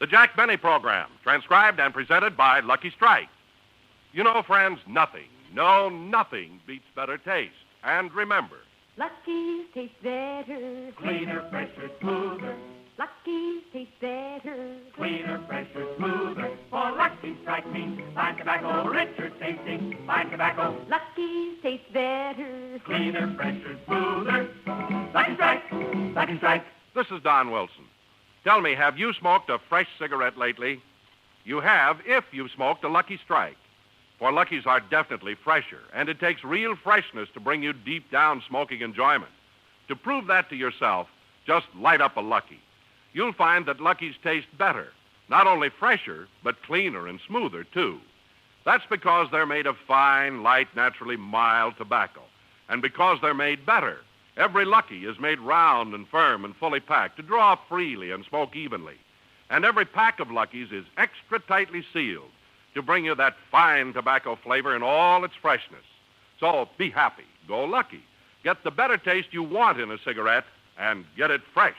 The Jack Benny Program, transcribed and presented by Lucky Strike. You know, friends, nothing beats better taste. And remember, Lucky's taste better. Cleaner, fresher, smoother. Lucky's taste better. Cleaner, fresher, smoother. For Lucky Strike means fine tobacco, richer tasting, fine tobacco. Lucky's taste better. Cleaner, fresher, smoother. Lucky Strike, Lucky Strike. this is Don Wilson. Tell me, have you smoked a fresh cigarette lately? You have if you've smoked a Lucky Strike. For Luckies are definitely fresher, and it takes real freshness to bring you deep down smoking enjoyment. To prove that to yourself, just light up a Lucky. You'll find that Luckies taste better. Not only fresher, but cleaner and smoother, too. That's because they're made of fine, light, naturally mild tobacco. And because they're made better, every Lucky is made round and firm and fully packed to draw freely and smoke evenly. And every pack of Luckies is extra tightly sealed to bring you that fine tobacco flavor in all its freshness. So be happy. Go Lucky. Get the better taste you want in a cigarette and get it fresh.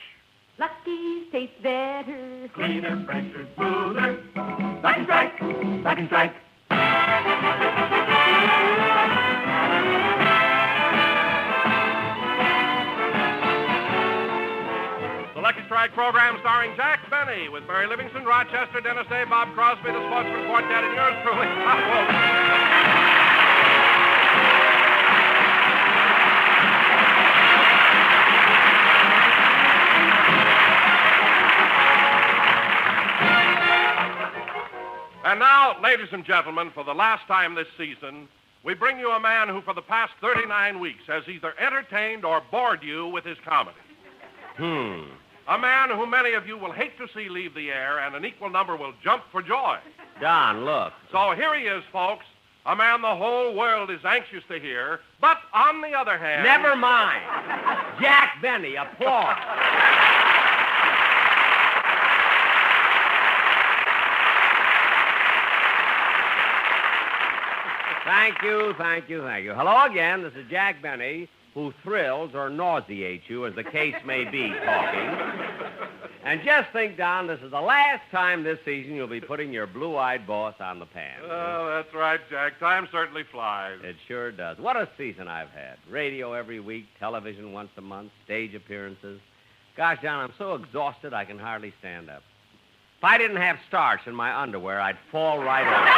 Lucky's taste better. Cleaner, fresher, smoother. Lucky Strike, Lucky Strike. The Lucky Strike program starring Jack Benny with Mary Livingston, Rochester, Dennis Day, Bob Crosby, the Sportsman Quartet, and yours truly, Bob Wilson. And now, ladies and gentlemen, for the last time this season, we bring you a man who for the past 39 weeks has either entertained or bored you with his comedy. A man who many of you will hate to see leave the air, and an equal number will jump for joy. Don, look. So here he is, folks, a man the whole world is anxious to hear, but on the other hand... Never mind. Jack Benny, applause. Thank you. Hello again. This is Jack Benny, who thrills or nauseates you, as the case may be, talking. And just think, Don, this is the last time this season you'll be putting your blue-eyed boss on the pan. Oh, that's right, Jack. Time certainly flies. It sure does. What a season I've had. Radio every week, television once a month, stage appearances. Gosh, Don, I'm so exhausted I can hardly stand up. If I didn't have starch in my underwear, I'd fall right over.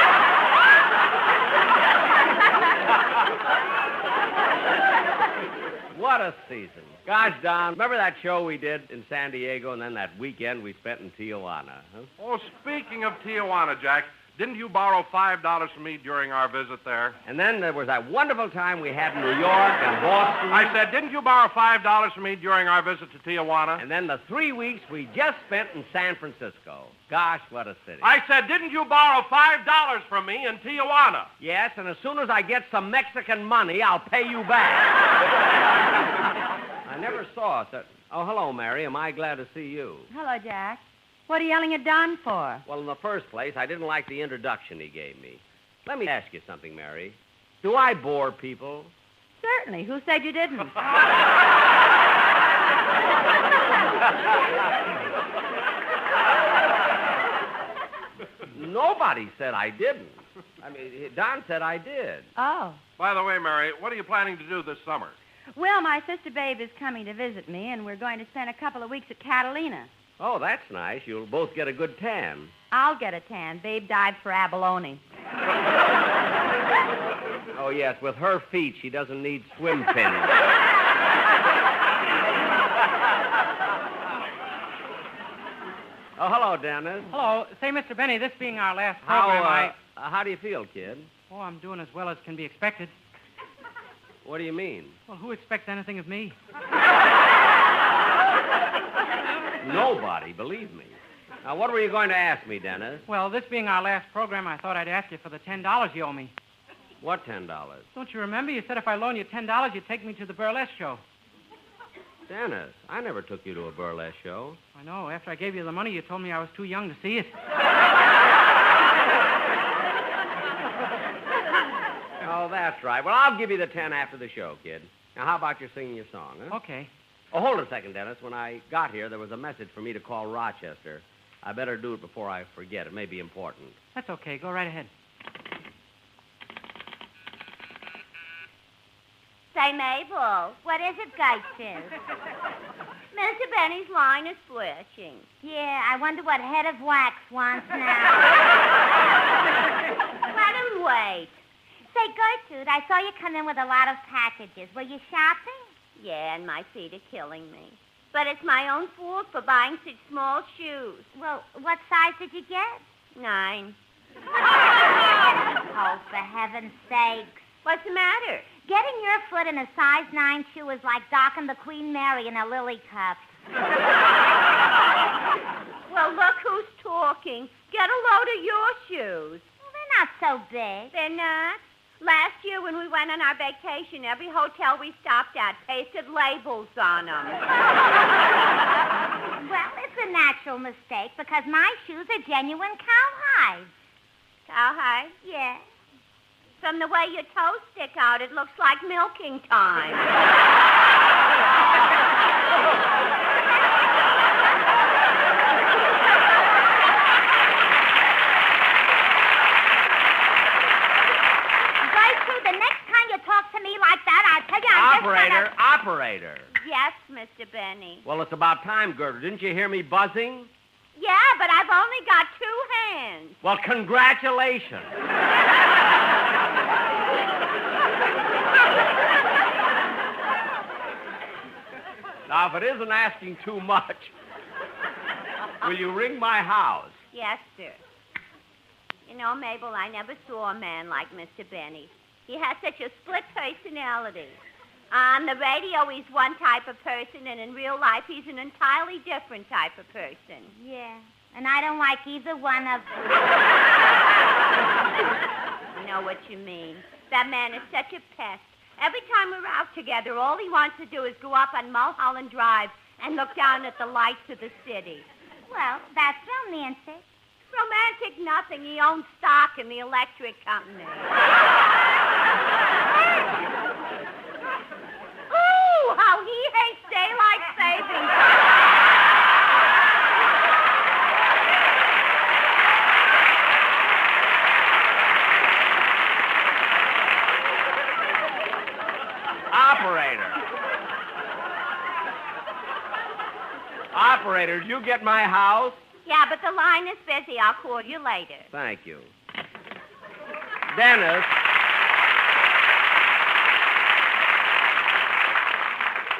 What a season. Gosh, Don, remember that show we did in San Diego and then that weekend we spent in Tijuana? Huh? Oh, speaking of Tijuana, Jack, didn't you borrow $5 from me during our visit there? And then there was that wonderful time we had in New York and Boston. I said, didn't you borrow $5 from me during our visit to Tijuana? And then the 3 weeks we just spent in San Francisco. Gosh, what a city. I said, didn't you borrow $5 from me in Tijuana? Yes, and as soon as I get some Mexican money, I'll pay you back. I never saw it. Oh, hello, Mary. Am I glad to see you? Hello, Jack. What are you yelling at Don for? Well, in the first place, I didn't like the introduction he gave me. Let me ask you something, Mary. Do I bore people? Certainly. Who said you didn't? Nobody said I didn't. I mean, Don said I did. Oh. By the way, Mary, what are you planning to do this summer? Well, my sister Babe is coming to visit me, and we're going to spend a couple of weeks at Catalina. Oh, that's nice. You'll both get a good tan. I'll get a tan. Babe died for abalone. Oh, yes. With her feet, she doesn't need swim fins. Oh, hello, Dennis. Hello. Say, Mr. Benny, this being our last program, How do you feel, kid? Oh, I'm doing as well as can be expected. What do you mean? Well, who expects anything of me? Nobody, believe me. Now, what were you going to ask me, Dennis? Well, this being our last program, I thought I'd ask you for the $10 you owe me. What $10? Don't you remember? You said if I loan you $10, you'd take me to the burlesque show. Dennis, I never took you to a burlesque show. I know. After I gave you the money, you told me I was too young to see it. Oh, that's right. Well, I'll give you the 10 after the show, kid. Now, how about you singing your song, huh? Okay. Oh, hold a second, Dennis. When I got here, there was a message for me to call Rochester. I better do it before I forget. It may be important. That's okay. Go right ahead. Say, Mabel, what is it, Geisel? Mr. Benny's line is flashing. Yeah, I wonder what head of wax wants now. Let him wait. Say, Gertrude, I saw you come in with a lot of packages. Were you shopping? Yeah, and my feet are killing me. But it's my own fault for buying such small shoes. Well, what size did you get? 9. Oh, for heaven's sakes. What's the matter? Getting your foot in a size 9 shoe is like docking the Queen Mary in a lily cup. Well, look who's talking. Get a load of your shoes. Well, they're not so big. They're not. Last year when we went on our vacation, every hotel we stopped at pasted labels on them. Well, it's a natural mistake because my shoes are genuine cowhides. Cowhide? Yeah. From the way your toes stick out, it looks like milking time. The next time you talk to me like that, I'll tell you I'm Operator. Yes, Mr. Benny. Well, it's about time, Gertrude. Didn't you hear me buzzing? Yeah, but I've only got 2 hands. Well, congratulations. Now, if it isn't asking too much, will you ring my house? Yes, sir. You know, Mabel, I never saw a man like Mr. Benny. He has such a split personality. On the radio, he's one type of person, and in real life, he's an entirely different type of person. Yeah, and I don't like either one of them. I know what you mean. That man is such a pest. Every time we're out together, all he wants to do is go up on Mulholland Drive and look down at the lights of the city. Well, that's romantic. Romantic nothing. He owns stock in the electric company. Ooh, how he hates daylight savings. Operator, did you get my house? Yeah, but the line is busy. I'll call you later. Thank you. Dennis.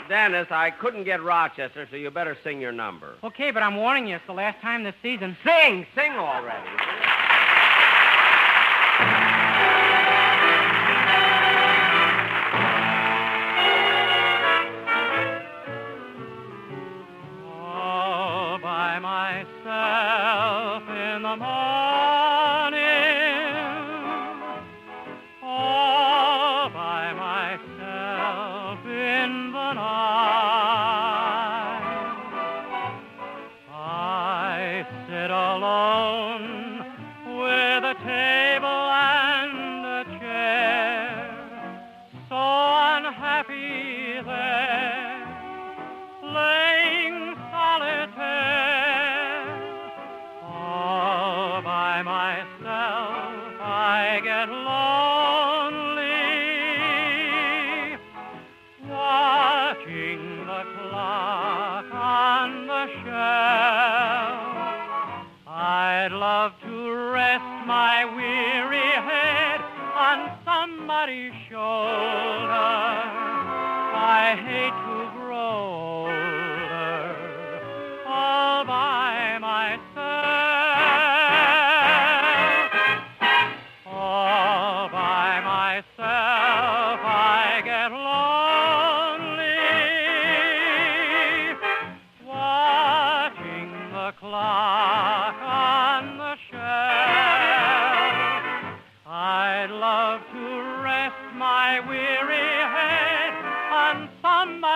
Dennis, I couldn't get Rochester, so you better sing your number. Okay, but I'm warning you, it's the last time this season. Sing already. All by myself in the morning, all by myself in the night, I sit alone with a table and a chair, so unhappy there, playing solitaire. All by myself I get lonely, watching the clock on the shelf. I'd love to rest my weary head on somebody's shoulder. I hate to grow older all by myself. All by myself I get lonely, watching the clock on the shelf. I'd love to rest my weary head on somebody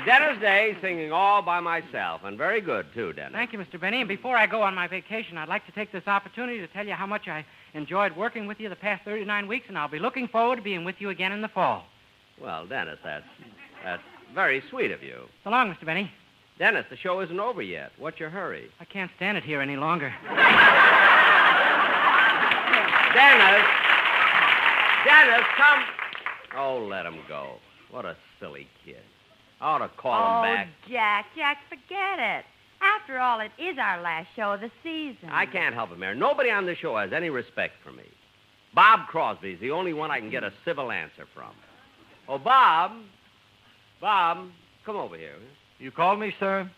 Dennis Day singing all by myself, and very good, too, Dennis. Thank you, Mr. Benny. And before I go on my vacation, I'd like to take this opportunity to tell you how much I enjoyed working with you the past 39 weeks, and I'll be looking forward to being with you again in the fall. Well, Dennis, that's very sweet of you. So long, Mr. Benny. Dennis, the show isn't over yet. What's your hurry? I can't stand it here any longer. Dennis, come. Oh, let him go. What a silly kid. I ought to call him back. Oh, Jack, forget it. After all, it is our last show of the season. I can't help it, Mary. Nobody on this show has any respect for me. Bob Crosby's the only one I can get a civil answer from. Oh, Bob, come over here. You called me, sir?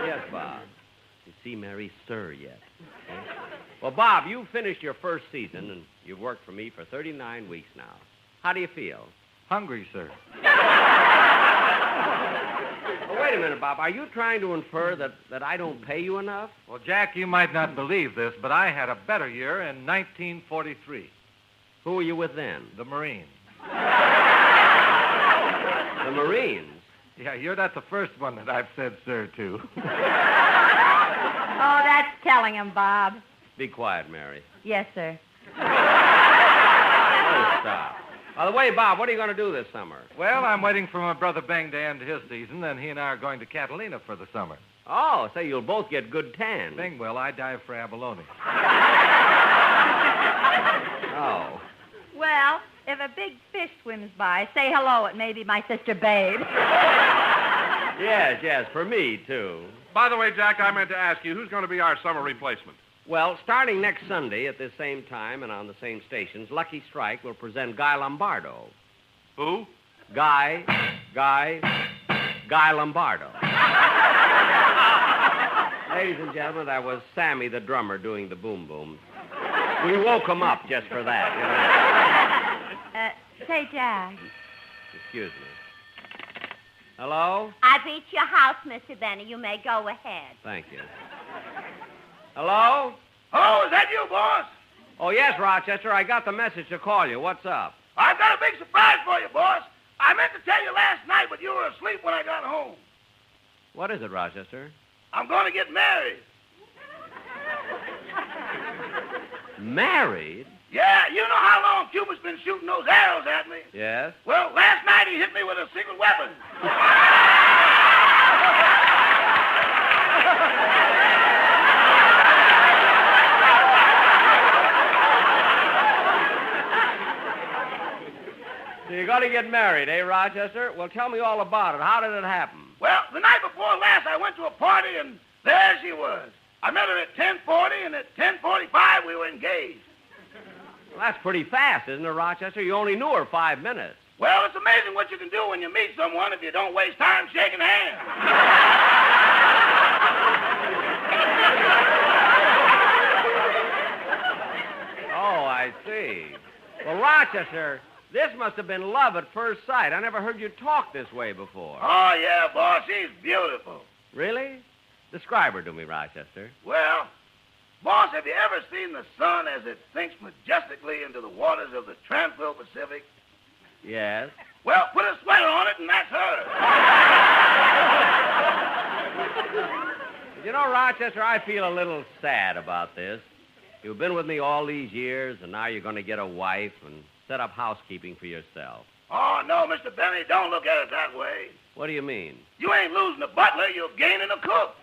Yes, Bob. You see Mary stir yet. Okay? Well, Bob, you finished your first season, and you've worked for me for 39 weeks now. How do you feel? Hungry, sir. Oh, wait a minute, Bob. Are you trying to infer that I don't pay you enough? Well, Jack, you might not believe this, but I had a better year in 1943. Who were you with then? The Marines. The Marines? Yeah, you're not the first one that I've said sir to. Oh, that's telling him, Bob. Be quiet, Mary. Yes, sir. Oh, stop. By the way, Bob, what are you going to do this summer? Well, I'm waiting for my brother Bang to end his season, then he and I are going to Catalina for the summer. Oh, say you'll both get good tan. Bing will. I dive for abalone. Oh. Well, if a big fish swims by, say hello. It may be my sister Babe. Yes, for me, too. By the way, Jack, I meant to ask you, who's going to be our summer replacement? Well, starting next Sunday at this same time and on the same stations, Lucky Strike will present Guy Lombardo. Who? Guy Lombardo. Ladies and gentlemen, that was Sammy the drummer doing the boom boom. We woke him up just for that, Say, Jack. Excuse me. Hello? I've reached your house, Mr. Benny. You may go ahead. Thank you. Hello? Oh, is that you, boss? Oh, yes, Rochester. I got the message to call you. What's up? I've got a big surprise for you, boss. I meant to tell you last night, but you were asleep when I got home. What is it, Rochester? I'm going to get married. Married? Yeah, you know how long Cuba's been shooting those arrows at me? Yes? Well, last night he hit me with a secret weapon. So you're going to get married, eh, Rochester? Well, tell me all about it. How did it happen? Well, the night before last, I went to a party, and there she was. I met her at 10:40, and at 10:45, we were engaged. Well, that's pretty fast, isn't it, Rochester? You only knew her 5 minutes. Well, it's amazing what you can do when you meet someone if you don't waste time shaking hands. Oh, I see. Well, Rochester, this must have been love at first sight. I never heard you talk this way before. Oh, yeah, boss, she's beautiful. Really? Describe her to me, Rochester. Well, boss, have you ever seen the sun as it sinks majestically into the waters of the tranquil Pacific? Yes. Well, put a sweater on it, and that's her. You know, Rochester, I feel a little sad about this. You've been with me all these years, and now you're going to get a wife and set up housekeeping for yourself. Oh, no, Mr. Benny, don't look at it that way. What do you mean? You ain't losing a butler, you're gaining a cook.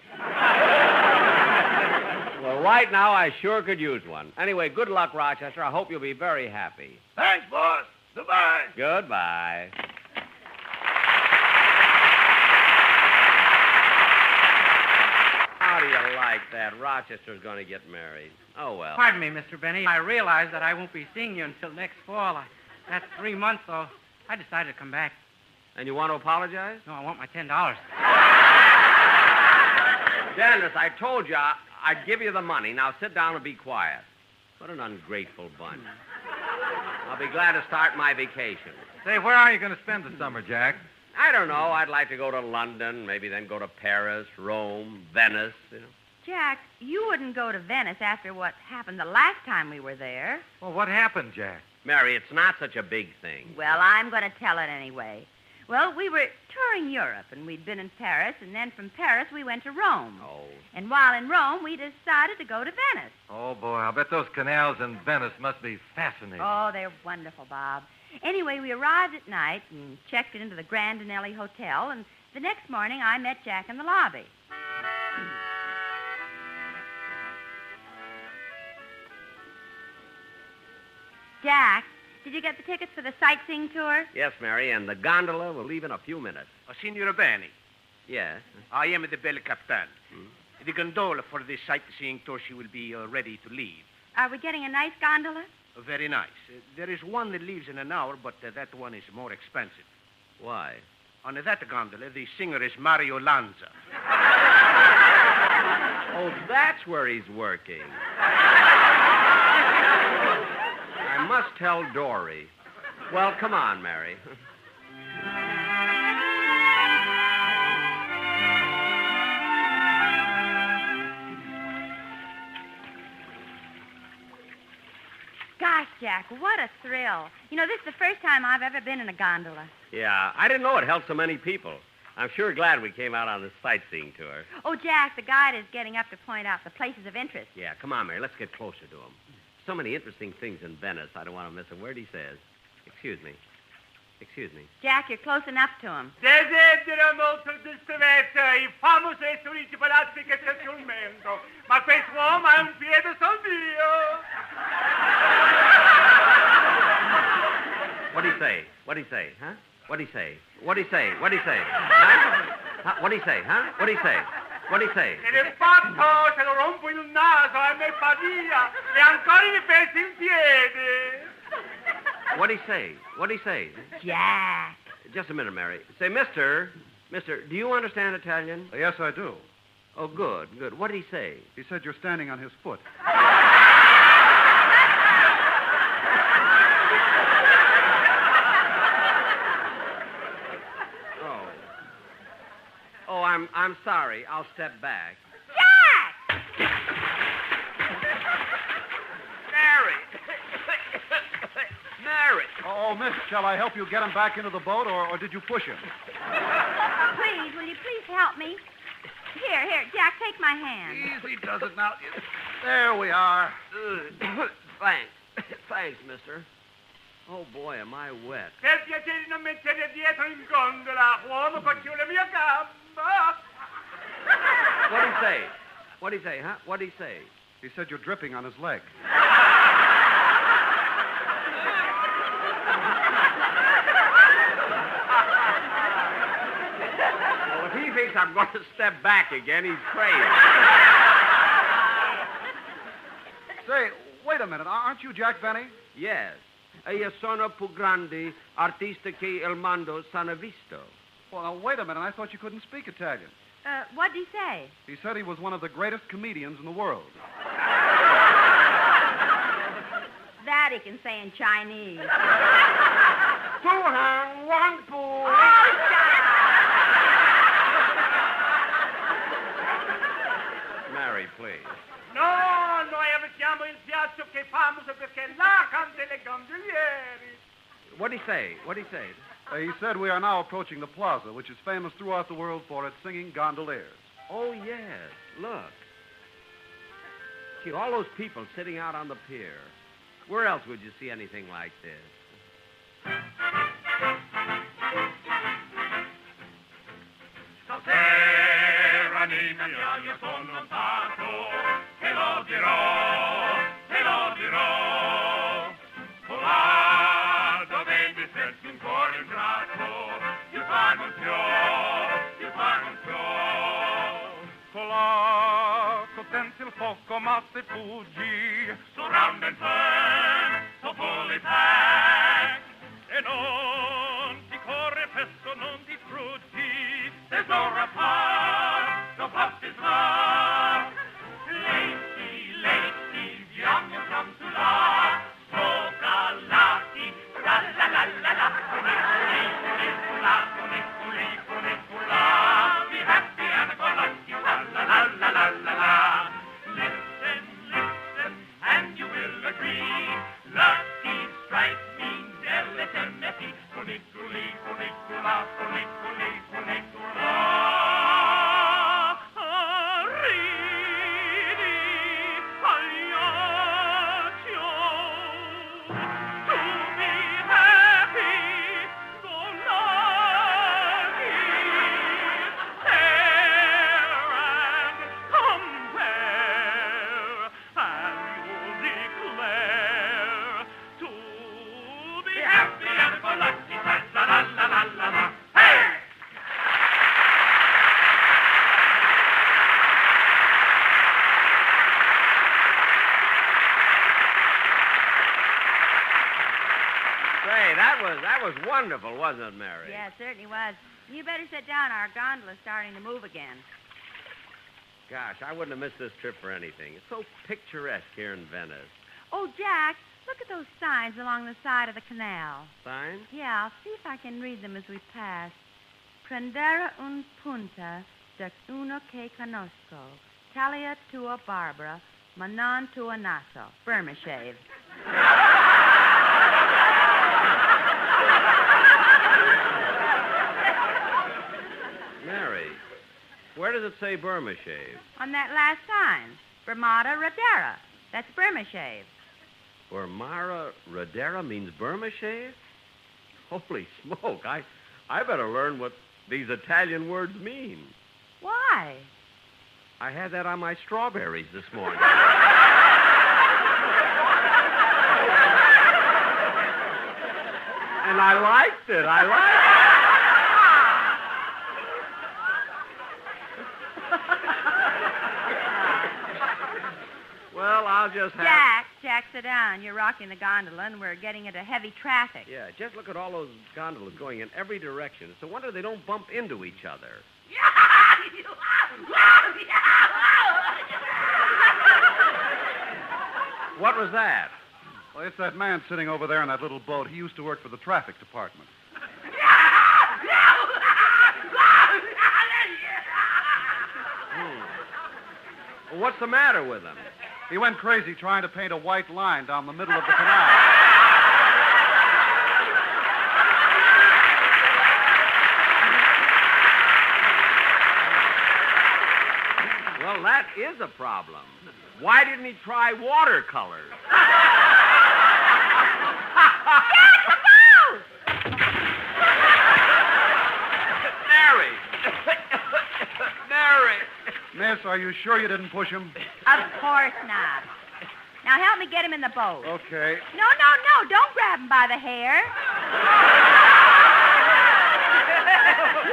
Well, right now, I sure could use one. Anyway, good luck, Rochester. I hope you'll be very happy. Thanks, boss. Goodbye. Goodbye. How do you like that? Rochester's going to get married. Oh, well. Pardon me, Mr. Benny. I realize that I won't be seeing you until next fall. That's 3 months, so I decided to come back. And you want to apologize? No, I want my $10. Dennis, I told you I'd give you the money. Now sit down and be quiet. What an ungrateful bunch. I'll be glad to start my vacation. Say, where are you going to spend the summer, Jack? I don't know. I'd like to go to London, maybe then go to Paris, Rome, Venice, Jack, you wouldn't go to Venice after what happened the last time we were there. Well, what happened, Jack? Mary, it's not such a big thing. Well, I'm going to tell it anyway. Well, we were touring Europe, and we'd been in Paris, and then from Paris we went to Rome. Oh. And while in Rome, we decided to go to Venice. Oh, boy, I'll bet those canals in Venice must be fascinating. Oh, they're wonderful, Bob. Anyway, we arrived at night and checked into the Grand Anelli Hotel, and the next morning I met Jack in the lobby. Jack, did you get the tickets for the sightseeing tour? Yes, Mary, and the gondola will leave in a few minutes. Signora Benny, Yes. I am the bel captain. The gondola for the sightseeing tour, she will be ready to leave. Are we getting a nice gondola? Very nice. There is one that leaves in an hour, but that one is more expensive. Why? On that gondola, the singer is Mario Lanza. Oh, that's where he's working. I must tell Dory. Well, come on, Mary. Gosh, Jack, what a thrill. You know, this is the first time I've ever been in a gondola. Yeah, I didn't know it held so many people. I'm sure glad we came out on this sightseeing tour. Oh, Jack, the guide is getting up to point out the places of interest. Yeah, come on, Mary. Let's get closer to him. So many interesting things in Venice. I don't want to miss a word he says. Excuse me. Excuse me. Jack, you're close enough to him. Desidero molto di i famosi e storici palazzi che c'è sul mondo, ma quest'uomo ha un piede soldio. What'd he say? What'd he say? Huh? What'd he say? What'd he say? What'd he say? Huh? What'd he say? Huh? What'd he say? What'd he say? Se ne fatto, se lo rompo il naso, a me fa via, e ancora i pezzi in piedi. What'd he say? What'd he say? Jack. Just a minute, Mary. Say, mister, do you understand Italian? Yes, I do. Oh, good. What'd he say? He said you're standing on his foot. Oh, I'm sorry. I'll step back. Jack! Mary! Oh, miss, shall I help you get him back into the boat, or did you push him? Please, will you please help me? Here, Jack, take my hand. Easy does it now. There we are. Thanks, mister. Oh, boy, am I wet. Per piacere non mettere dietro in gondola, uomo, faccio la mia gamba. What'd he say? What'd he say, huh? What'd he say? He said you're dripping on his leg. Well, if he thinks I'm going to step back again, he's crazy. Say, wait a minute. Aren't you Jack Benny? Yes. Io sono più grande artista che il mondo s'ha visto. Well, now, wait a minute. I thought you couldn't speak Italian. What'd he say? He said he was one of the greatest comedians in the world. That he can say in Chinese. Two hand, one pull. Oh, shut Mary, please. No, noi abitiamo il piazzo che è famoso perché là canta le gondolieri. What'd he say? What'd he say? He said we are now approaching the plaza, which is famous throughout the world for its singing gondoliers. Oh, yes. Look. See, all those people sitting out on the pier. Where else would you see anything like this? Stasera, nina mia, io sono stato, te lo dirò, te lo dirò. Colà dove mi senti un cuore in braccio, io fanno un fior. Colà, contenti il fuoco, ma se fuggi, surround and turn, so fully packed. E non ti corre presto, non ti fruggi, there's no rapport, no puff is love. Lately, young and come to love, smokalati, la la la la la, cunicula, be happy and go lucky, la la la la la la la. Listen, and you will agree, lucky strike that was wonderful, wasn't it, Mary? Yeah, it certainly was. You better sit down. Our gondola's starting to move again. Gosh, I wouldn't have missed this trip for anything. It's so picturesque here in Venice. Oh, Jack, look at those signs along the side of the canal. Signs? Yeah, I'll see if I can read them as we pass. Prendere un punta de uno che conosco. Talia tua Barbara, ma non tua naso. Burma shave. Mary, where does it say Burma shave? On that last sign. Burmata Radera. That's Burma shave. Burmara Radera means Burma shave? Holy smoke, I better learn what these Italian words mean. Why? I had that on my strawberries this morning. And I liked it. Well, I'll just have... Jack, sit down. You're rocking the gondola, and we're getting into heavy traffic. Yeah, just look at all those gondolas going in every direction. It's a wonder they don't bump into each other. What was that? Well, it's that man sitting over there in that little boat. He used to work for the traffic department. What's the matter with him? He went crazy trying to paint a white line down the middle of the canal. Well, that is a problem. Why didn't he try watercolors? Mary! Mary! Miss, are you sure you didn't push him? Of course not. Now help me get him in the boat. Okay. No. Don't grab him by the hair.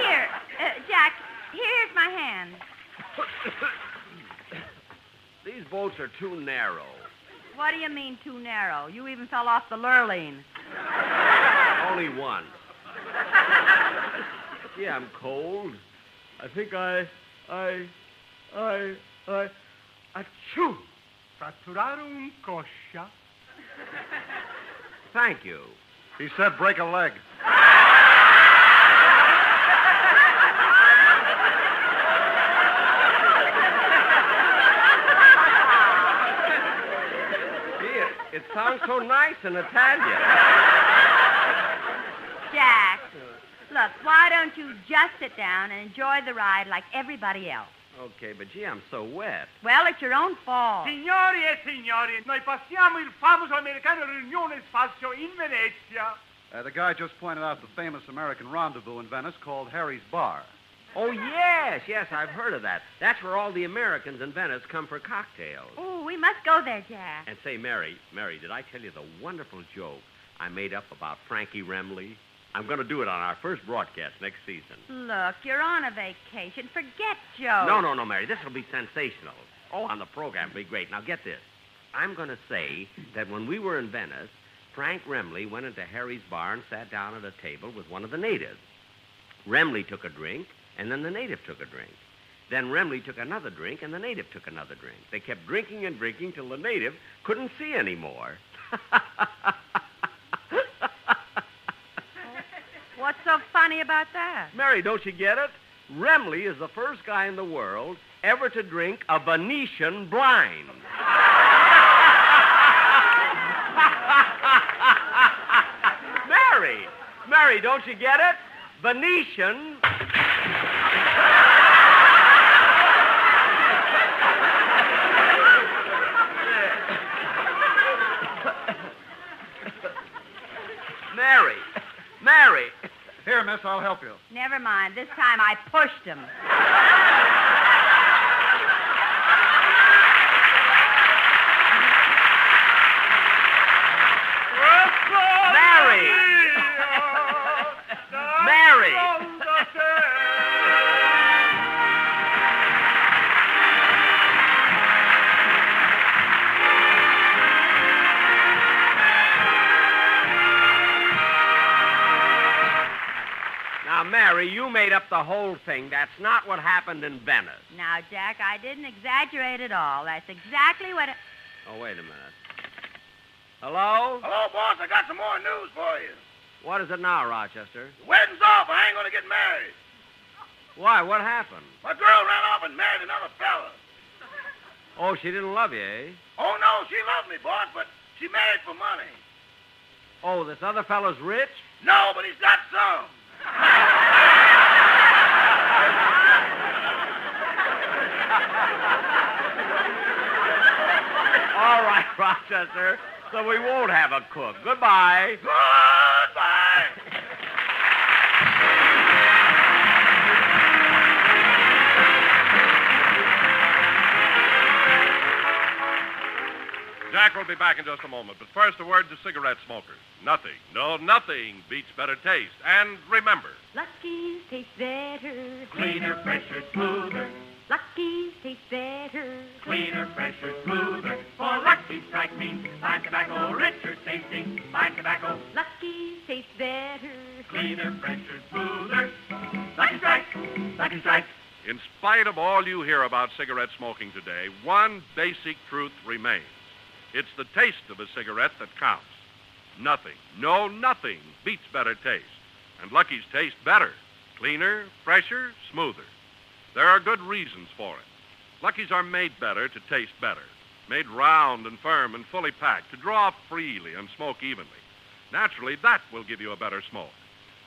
Here, Jack, here's my hand. These boats are too narrow. What do you mean too narrow? You even fell off the lurleen. Only once. Yeah, I'm cold. I think achoo. Fratturare un coscia. Thank you. He said break a leg. It sounds so nice in Italian. Jack, look, why don't you just sit down and enjoy the ride like everybody else? Okay, but gee, I'm so wet. Well, it's your own fault. Signori e signori, noi passiamo il famoso americano riunione spazio in Venezia. The guy just pointed out the famous American rendezvous in Venice called Harry's Bar. Oh, yes, I've heard of that. That's where all the Americans in Venice come for cocktails. Oh, we must go there, Jack. And say, Mary, did I tell you the wonderful joke I made up about Frankie Remley? I'm going to do it on our first broadcast next season. Look, you're on a vacation. Forget Joe. No, Mary, this will be sensational. Oh, on the program, it'll be great. Now, get this. I'm going to say that when we were in Venice, Frank Remley went into Harry's bar and sat down at a table with one of the natives. Remley took a drink, and then the native took a drink. Then Remley took another drink, and the native took another drink. They kept drinking and drinking till the native couldn't see anymore. What's so funny about that? Mary, don't you get it? Remley is the first guy in the world ever to drink a Venetian blind. Mary, don't you get it? Venetian... Mary. Here, miss, I'll help you. Never mind. This time I pushed him. Mary! Mary, you made up the whole thing. That's not what happened in Venice. Now, Jack, I didn't exaggerate at all. That's exactly what... Oh, wait a minute. Hello? Hello, boss. I got some more news for you. What is it now, Rochester? The wedding's off. I ain't going to get married. Why? What happened? My girl ran off and married another fella. Oh, she didn't love you, eh? Oh, no, she loved me, boss, but she married for money. Oh, this other fellow's rich? No, but he's got some. All right, Rochester. So we won't have a cook. Goodbye. Goodbye. Jack will be back in just a moment, but first a word to cigarette smokers. Nothing beats better taste. And remember, Lucky's taste better. Cleaner, fresher, smoother. Lucky's taste better. Cleaner, fresher, smoother. For Lucky Strike means fine tobacco, richer tasting, fine tobacco. Lucky's taste better. Cleaner, fresher, smoother. Lucky Strike, Lucky Strike. in spite of all you hear about cigarette smoking today, one basic truth remains. It's the taste of a cigarette that counts. Nothing beats better taste. And Lucky's taste better, cleaner, fresher, smoother. There are good reasons for it. Lucky's are made better to taste better, made round and firm and fully packed to draw freely and smoke evenly. Naturally, that will give you a better smoke.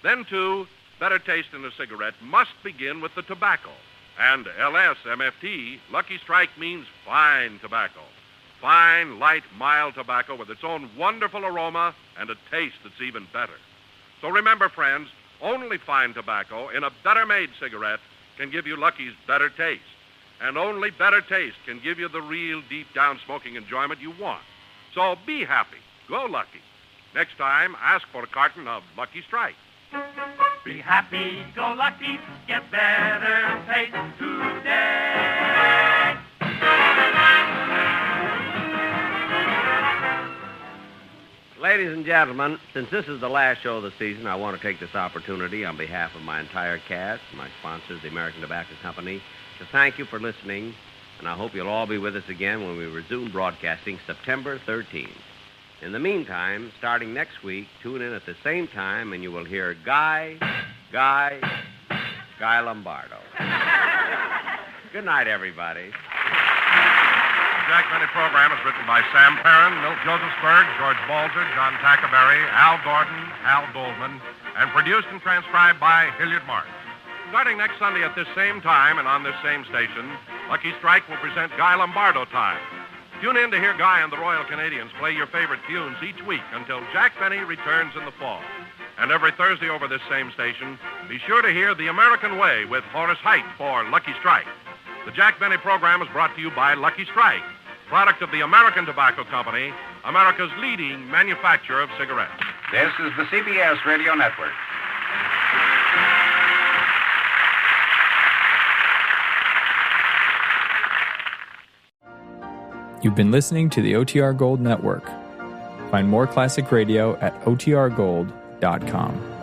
Then, too, better taste in a cigarette must begin with the tobacco. And LSMFT, Lucky Strike means fine tobacco. Fine, light, mild tobacco with its own wonderful aroma and a taste that's even better. So remember, friends, only fine tobacco in a better-made cigarette can give you Lucky's better taste. And only better taste can give you the real deep-down smoking enjoyment you want. So be happy. Go Lucky. Next time, ask for a carton of Lucky Strike. Be happy, go lucky, get better taste today. Ladies and gentlemen, since this is the last show of the season, I want to take this opportunity on behalf of my entire cast, my sponsors, the American Tobacco Company, to thank you for listening, and I hope you'll all be with us again when we resume broadcasting September 13th. In the meantime, starting next week, tune in at the same time and you will hear Guy Lombardo. Good night, everybody. The Jack Benny program is written by Sam Perrin, Milt Josephsberg, George Balzer, John Tackerberry, Al Gordon, Hal Goldman, and produced and transcribed by Hilliard Martin. Starting next Sunday at this same time and on this same station, Lucky Strike will present Guy Lombardo Time. Tune in to hear Guy and the Royal Canadians play your favorite tunes each week until Jack Benny returns in the fall. And every Thursday over this same station, be sure to hear The American Way with Horace Heidt for Lucky Strike. The Jack Benny program is brought to you by Lucky Strike, product of the American Tobacco Company, America's leading manufacturer of cigarettes. This is the CBS Radio Network. You've been listening to the OTR Gold Network. Find more classic radio at otrgold.com.